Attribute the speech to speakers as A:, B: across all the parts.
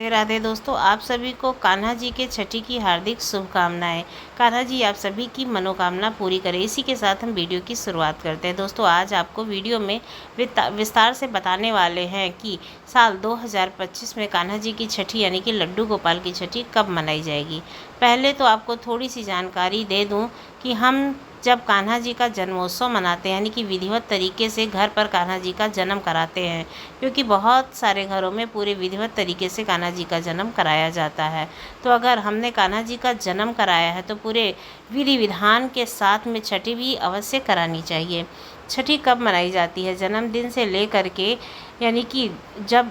A: राधे राधे दोस्तों, आप सभी को कान्हा जी के छठी की हार्दिक शुभकामनाएं। कान्हा जी आप सभी की मनोकामना पूरी करें। इसी के साथ हम वीडियो की शुरुआत करते हैं। दोस्तों, आज आपको वीडियो में विस्तार से बताने वाले हैं कि साल 2025 में कान्हा जी की छठी यानी कि लड्डू गोपाल की छठी कब मनाई जाएगी। पहले तो आपको थोड़ी सी जानकारी दे दूं कि हम जब कान्हा जी का जन्मोत्सव मनाते हैं यानी कि विधिवत तरीके से घर पर कान्हा जी का जन्म कराते हैं, क्योंकि बहुत सारे घरों में पूरे विधिवत तरीके से कान्हा जी का जन्म कराया जाता है। तो अगर हमने कान्हा जी का जन्म कराया है तो पूरे विधि विधान के साथ में छठी भी अवश्य करानी चाहिए। छठी कब मनाई जाती है? जन्मदिन से लेकर के यानी कि जब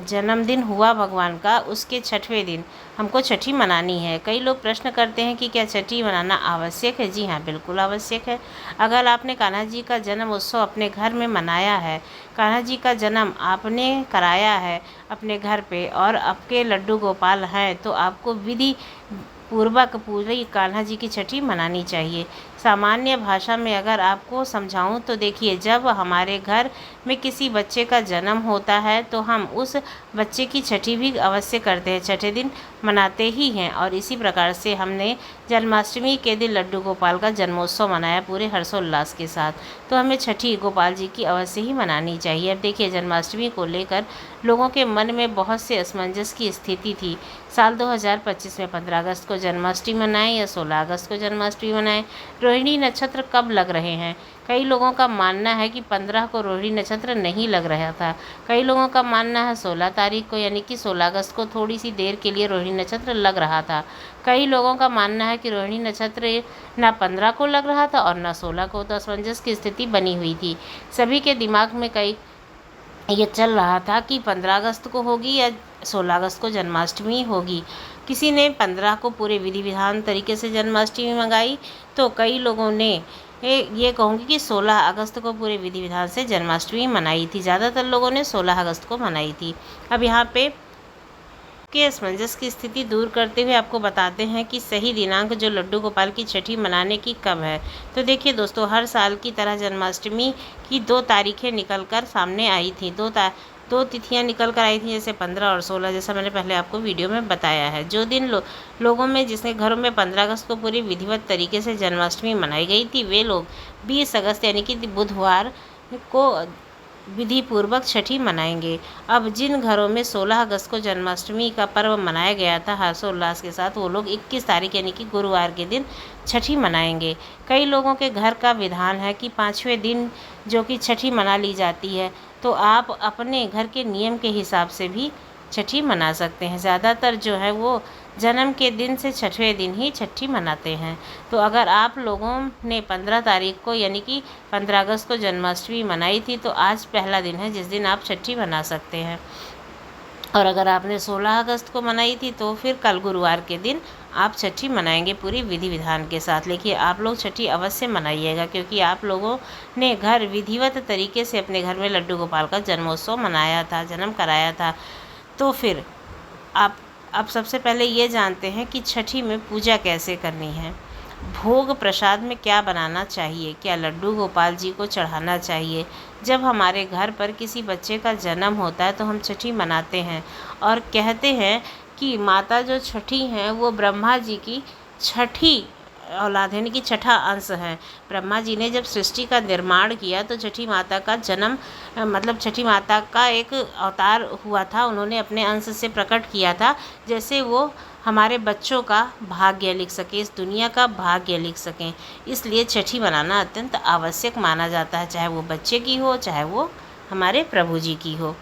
A: जन्मदिन हुआ भगवान का उसके छठवें दिन हमको छठी मनानी है। कई लोग प्रश्न करते हैं कि क्या छठी मनाना आवश्यक है? जी हाँ, बिल्कुल आवश्यक है। अगर आपने कान्हा जी का जन्म उत्सव अपने घर में मनाया है, कान्हा जी का जन्म आपने कराया है अपने घर पे और आपके लड्डू गोपाल हैं, तो आपको विधि पूर्वक पूरी कान्हा जी की छठी मनानी चाहिए। सामान्य भाषा में अगर आपको समझाऊं तो देखिए, जब हमारे घर में किसी बच्चे का जन्म होता है तो हम उस बच्चे की छठी भी अवश्य करते हैं, छठे दिन मनाते ही हैं। और इसी प्रकार से हमने जन्माष्टमी के दिन लड्डू गोपाल का जन्मोत्सव मनाया पूरे हर्षोल्लास के साथ, तो हमें छठी गोपाल जी की अवश्य ही मनानी चाहिए। अब देखिए, जन्माष्टमी को लेकर लोगों के मन में बहुत से असमंजस की स्थिति थी। साल 2025 में 15 अगस्त को जन्माष्टमी मनाएं या 16 अगस्त को जन्माष्टमी मनाएं? रोहिणी नक्षत्र कब लग रहे हैं? कई लोगों का मानना है कि 15 को रोहिणी नक्षत्र नहीं लग रहा था। कई लोगों का मानना है 16 तारीख को यानी कि 16 अगस्त को थोड़ी सी देर के लिए रोहिणी नक्षत्र लग रहा था। कई लोगों का मानना है कि रोहिणी नक्षत्र ना 15 को लग रहा था और ना 16 को, तो असमंजस की स्थिति बनी हुई थी। सभी के दिमाग में ये चल रहा था कि 15 अगस्त को होगी या 16 अगस्त को जन्माष्टमी होगी। किसी ने 15 को पूरे विधि विधान तरीके से जन्माष्टमी मंगाई, तो कई लोगों ने ये कहूँगी कि 16 अगस्त को पूरे विधि विधान से जन्माष्टमी मनाई थी। ज़्यादातर लोगों ने 16 अगस्त को मनाई थी। अब यहाँ पे के असमंजस की स्थिति दूर करते हुए आपको बताते हैं कि सही दिनांक जो लड्डू गोपाल की छठी मनाने की कब है। तो देखिए दोस्तों, हर साल की तरह जन्माष्टमी की 2 तारीखें निकल कर सामने आई थी। दो तिथियां निकल कर आई थी, जैसे 15 और 16, जैसा मैंने पहले आपको वीडियो में बताया है। जो दिन लोगों में जिसके घरों में 15 अगस्त को पूरी विधिवत तरीके से जन्माष्टमी मनाई गई थी, वे लोग 20 अगस्त यानी कि बुधवार को विधि पूर्वक छठी मनाएंगे। अब जिन घरों में 16 अगस्त को जन्माष्टमी का पर्व मनाया गया था हर्षोल्लास के साथ, वो लोग 21 तारीख यानी कि गुरुवार के दिन छठी मनाएंगे। कई लोगों के घर का विधान है कि 5वें दिन जो कि छठी मना ली जाती है, तो आप अपने घर के नियम के हिसाब से भी छठी मना सकते हैं। ज़्यादातर जो है वो जन्म के दिन से 6वें दिन ही छठी मनाते हैं। तो अगर आप लोगों ने 15 तारीख को यानी कि 15 अगस्त को जन्माष्टमी मनाई थी, तो आज पहला दिन है जिस दिन आप छठी मना सकते हैं। और अगर आपने 16 अगस्त को मनाई थी तो फिर कल गुरुवार के दिन आप छठी मनाएंगे पूरी विधि विधान के साथ। लेकिन आप लोग छठी अवश्य मनाइएगा, क्योंकि आप लोगों ने घर विधिवत तरीके से अपने घर में लड्डू गोपाल का जन्मोत्सव मनाया था, जन्म कराया था। तो फिर आप अब सबसे पहले ये जानते हैं कि छठी में पूजा कैसे करनी है। भोग प्रसाद में क्या बनाना चाहिए, क्या लड्डू गोपाल जी को चढ़ाना चाहिए। जब हमारे घर पर किसी बच्चे का जन्म होता है तो हम छठी मनाते हैं और कहते हैं कि माता जो छठी हैं वो ब्रह्मा जी की छठी औलाद यानी कि छठा अंश है। ब्रह्मा जी ने जब सृष्टि का निर्माण किया तो छठी माता का जन्म मतलब छठी माता का एक अवतार हुआ था, उन्होंने अपने अंश से प्रकट किया था, जैसे वो हमारे बच्चों का भाग्य लिख सके, इस दुनिया का भाग्य लिख सकें। इसलिए छठी मनाना अत्यंत आवश्यक माना जाता है, चाहे वो बच्चे की हो चाहे वो हमारे प्रभु जी की हो।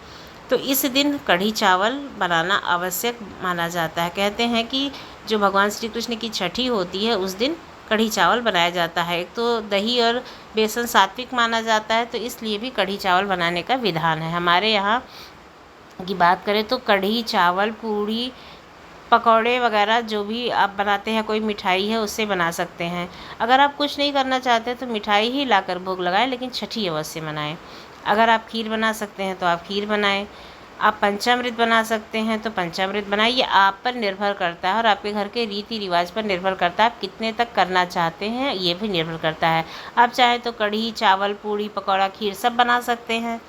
A: तो इस दिन कढ़ी चावल बनाना आवश्यक माना जाता है। कहते हैं कि जो भगवान श्री कृष्ण की छठी होती है उस दिन कढ़ी चावल बनाया जाता है। एक तो दही और बेसन सात्विक माना जाता है, तो इसलिए भी कढ़ी चावल बनाने का विधान है। हमारे यहाँ की बात करें तो कढ़ी चावल, पूड़ी, पकौड़े वगैरह जो भी आप बनाते हैं, कोई मिठाई है उससे बना सकते हैं। अगर आप कुछ नहीं करना चाहते तो मिठाई ही लाकर भोग लगाएं, लेकिन छठी अवश्य मनाएं। अगर आप खीर बना सकते हैं तो आप खीर बनाएं। आप पंचामृत बना सकते हैं तो पंचामृत बनाइए। ये आप पर निर्भर करता है और आपके घर के रीति रिवाज पर निर्भर करता है, आप कितने तक करना चाहते हैं ये भी निर्भर करता है। आप चाहें तो कढ़ी चावल, पूड़ी, पकौड़ा, खीर सब बना सकते हैं,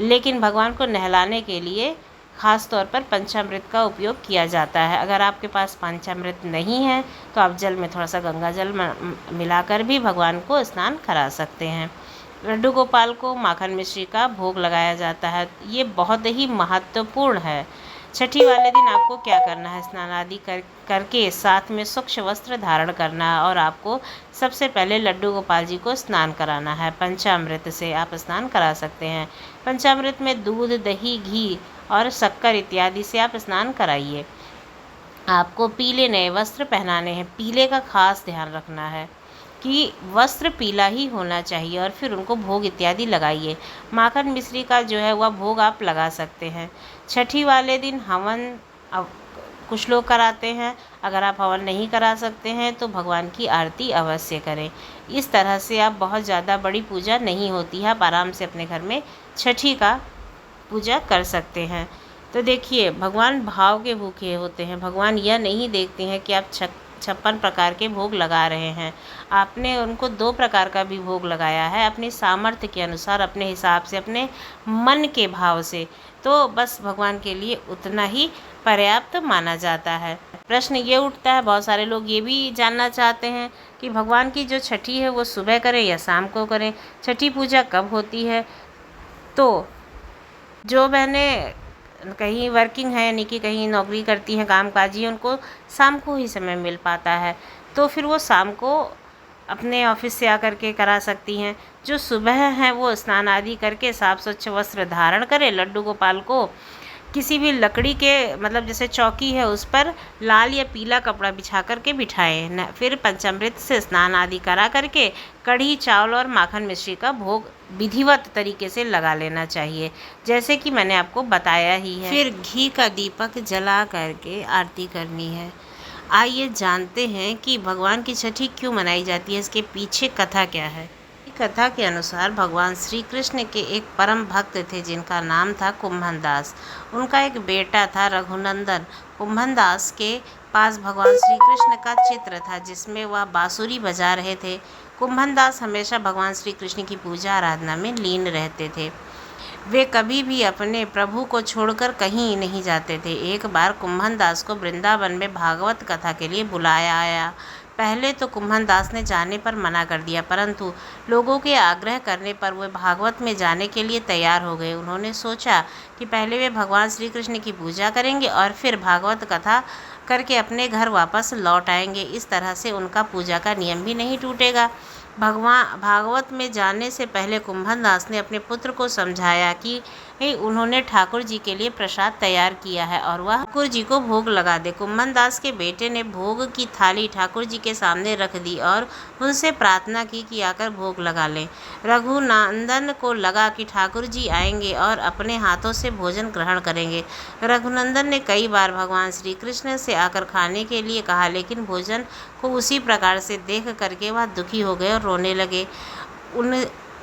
A: लेकिन भगवान को नहलाने के लिए ख़ास तौर पर पंचामृत का उपयोग किया जाता है। अगर आपके पास पंचामृत नहीं है तो आप जल में थोड़ा सा गंगा जल मिलाकर भी भगवान को स्नान करा सकते हैं। लड्डू गोपाल को माखन मिश्री का भोग लगाया जाता है। ये बहुत ही महत्वपूर्ण है। छठी वाले दिन आपको क्या करना है, स्नान आदि करके साथ में स्वच्छ वस्त्र धारण करना है और आपको सबसे पहले लड्डू गोपाल जी को स्नान कराना है। पंचामृत से आप स्नान करा सकते हैं। पंचामृत में दूध, दही, घी और शक्कर इत्यादि से आप स्नान कराइए। आपको पीले नए वस्त्र पहनाने हैं। पीले का खास ध्यान रखना है कि वस्त्र पीला ही होना चाहिए और फिर उनको भोग इत्यादि लगाइए। माखन मिश्री का जो है वह भोग आप लगा सकते हैं। छठी वाले दिन हवन कुछ लोग कराते हैं। अगर आप हवन नहीं करा सकते हैं तो भगवान की आरती अवश्य करें। इस तरह से आप बहुत ज़्यादा बड़ी पूजा नहीं होती है, आप आराम से अपने घर में छठी का पूजा कर सकते हैं। तो देखिए, भगवान भाव के भूखे होते हैं। भगवान यह नहीं देखते हैं कि आप 56 प्रकार के भोग लगा रहे हैं। आपने उनको 2 प्रकार का भी भोग लगाया है, अपनी सामर्थ्य के अनुसार, अपने हिसाब से, अपने मन के भाव से। तो बस भगवान के लिए उतना ही पर्याप्त माना जाता है। प्रश्न ये उठता है, बहुत सारे लोग ये भी जानना चाहते हैं कि भगवान की जो छठी है वो सुबह करें या शाम को करें, छठी पूजा कब होती है। तो जो बहनें कहीं वर्किंग है, यानी कि कहीं नौकरी करती हैं, कामकाजी हैं, उनको शाम को ही समय मिल पाता है, तो फिर वो शाम को अपने ऑफिस से आकर के करा सकती हैं। जो सुबह हैं वो स्नान आदि करके साफ स्वच्छ वस्त्र धारण करें। लड्डू गोपाल को किसी भी लकड़ी के, मतलब जैसे चौकी है, उस पर लाल या पीला कपड़ा बिछा करके बिठाएं। फिर पंचामृत से स्नान आदि करा करके कढ़ी, चावल और माखन मिश्री का भोग विधिवत तरीके से लगा लेना चाहिए, जैसे कि मैंने आपको बताया ही है। फिर घी का दीपक जला करके आरती करनी है। आइए जानते हैं कि भगवान की छठी क्यों मनाई जाती है, इसके पीछे कथा क्या है। कथा के अनुसार भगवान श्री कृष्ण के एक परम भक्त थे जिनका नाम था कुम्भन दास। उनका एक बेटा था रघुनंदन। कुम्भन दास के पास भगवान श्री कृष्ण का चित्र था जिसमें वह बांसुरी बजा रहे थे। कुम्भन दास हमेशा भगवान श्री कृष्ण की पूजा आराधना में लीन रहते थे। वे कभी भी अपने प्रभु को छोड़कर कहीं नहीं जाते थे। एक बार कुम्भन दास को वृंदावन में भागवत कथा के लिए बुलाया आया। पहले तो कुम्भन दास ने जाने पर मना कर दिया, परंतु लोगों के आग्रह करने पर वे भागवत में जाने के लिए तैयार हो गए। उन्होंने सोचा कि पहले वे भगवान श्री कृष्ण की पूजा करेंगे और फिर भागवत कथा करके अपने घर वापस लौट आएंगे। इस तरह से उनका पूजा का नियम भी नहीं टूटेगा। भागवत में जाने से पहले कुम्भन दास ने अपने पुत्र को समझाया कि उन्होंने ठाकुर जी के लिए प्रसाद तैयार किया है और वह ठाकुर जी को भोग लगा दे। कुम्भन दास के बेटे ने भोग की थाली ठाकुर जी के सामने रख दी और उनसे प्रार्थना की कि आकर भोग लगा लें। रघुनंदन को लगा कि ठाकुर जी आएंगे और अपने हाथों से भोजन ग्रहण करेंगे। रघुनंदन ने कई बार भगवान श्री कृष्ण से आकर खाने के लिए कहा, लेकिन भोजन को उसी प्रकार से देख करके वह दुखी हो गए और रोने लगे।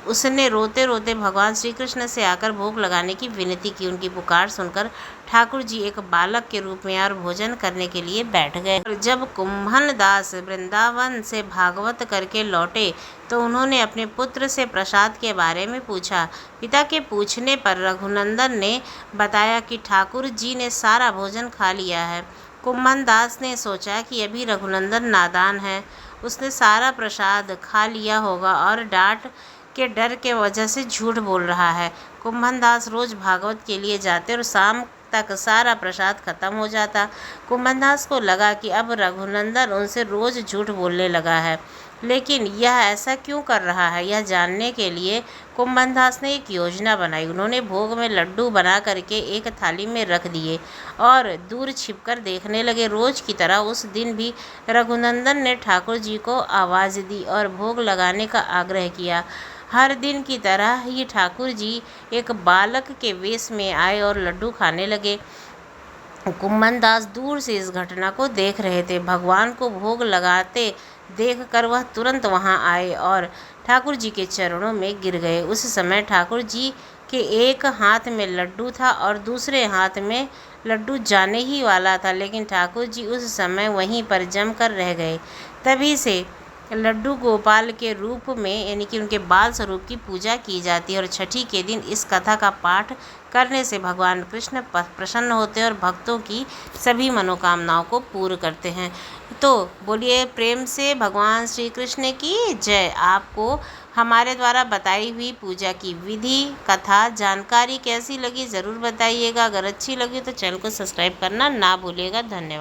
A: उसने रोते रोते भगवान श्री कृष्ण से आकर भोग लगाने की विनती की। उनकी पुकार सुनकर ठाकुर जी एक बालक के रूप में और भोजन करने के लिए बैठ गए। जब कुम्भन दास वृंदावन से भागवत करके लौटे तो उन्होंने अपने पुत्र से प्रसाद के बारे में पूछा। पिता के पूछने पर रघुनंदन ने बताया कि ठाकुर जी ने सारा भोजन खा लिया है। कुम्भन दास ने सोचा कि अभी रघुनंदन नादान है, उसने सारा प्रसाद खा लिया होगा और डांट के डर के वजह से झूठ बोल रहा है। कुम्भन दास रोज भागवत के लिए जाते और शाम तक सारा प्रसाद खत्म हो जाता। कुम्भन दास को लगा कि अब रघुनंदन उनसे रोज झूठ बोलने लगा है, लेकिन यह ऐसा क्यों कर रहा है, यह जानने के लिए कुम्भन दास ने एक योजना बनाई। उन्होंने भोग में लड्डू बना करके एक थाली में रख दिए और दूर छिपकर देखने लगे। रोज की तरह उस दिन भी रघुनंदन ने ठाकुर जी को आवाज़ दी और भोग लगाने का आग्रह किया। हर दिन की तरह ही ठाकुर जी एक बालक के वेश में आए और लड्डू खाने लगे। कुम्भन दास दूर से इस घटना को देख रहे थे। भगवान को भोग लगाते देखकर वह तुरंत वहां आए और ठाकुर जी के चरणों में गिर गए। उस समय ठाकुर जी के एक हाथ में लड्डू था और दूसरे हाथ में लड्डू जाने ही वाला था, लेकिन ठाकुर जी उस समय वहीं पर जमकर रह गए। तभी से लड्डू गोपाल के रूप में यानी कि उनके बाल स्वरूप की पूजा की जाती है। और छठी के दिन इस कथा का पाठ करने से भगवान कृष्ण प्रसन्न होते हैं और भक्तों की सभी मनोकामनाओं को पूर्ण करते हैं। तो बोलिए प्रेम से भगवान श्री कृष्ण की जय। आपको हमारे द्वारा बताई हुई पूजा की विधि, कथा, जानकारी कैसी लगी ज़रूर बताइएगा। अगर अच्छी लगी तो चैनल को सब्सक्राइब करना ना भूलिएगा। धन्यवाद।